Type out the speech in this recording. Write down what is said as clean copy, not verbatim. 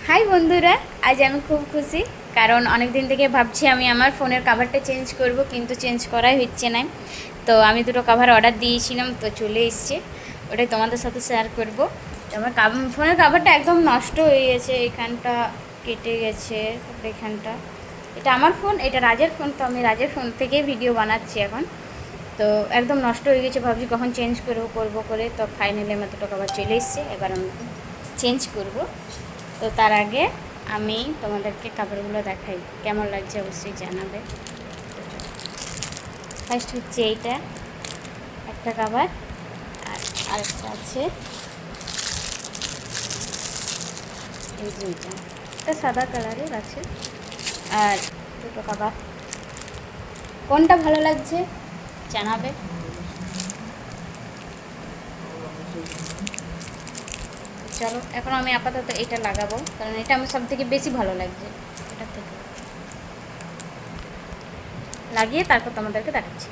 High বন্ধুরা, আজ আমি খুব খুশি কারণ অনেক দিন থেকে ভাবছি আমি আমার ফোনের কভারটা চেঞ্জ করব, কিন্তু চেঞ্জ করাই হচ্ছে না। তো আমি দুটো কভার অর্ডার দিয়েছিলাম, তো চলে এসছে। ওটাই তোমাদের সাথে শেয়ার করব। আমার ফোনের কভারটা একদম নষ্ট হয়ে গেছে, এখানটা কেটে গেছে, এখানটা। এটা আমার ফোন, এটা রাজের ফোন, তো আমি রাজের ফোন থেকে ভিডিও বানাচ্ছি এখন। তো একদম নষ্ট হয়ে গেছে, ভাবছি কখন চেঞ্জ করবো করে। তো ফাইনালি আমার দুটো কভার চলে এসছে, এবার আমি চেঞ্জ করব। তো তার আগে আমি তোমাদেরকে কাপড়গুলো দেখাই, কেমন লাগছে অবশ্যই জানাবে। ফার্স্ট হচ্ছে এইটা একটা কাভার, আর আরেকটা আছে এই দুইটা, এটা সাদা কালারের আছে। আর দুটো কাভার, কোনটা ভালো লাগছে জানাবে। চলো এখন আমি আপাতত এটা লাগাবো, কারণ এটা আমার সব থেকে বেশি ভালো লাগছে। এটা থেকে লাগিয়ে তারপর তোমাদেরকে দেখাচ্ছি।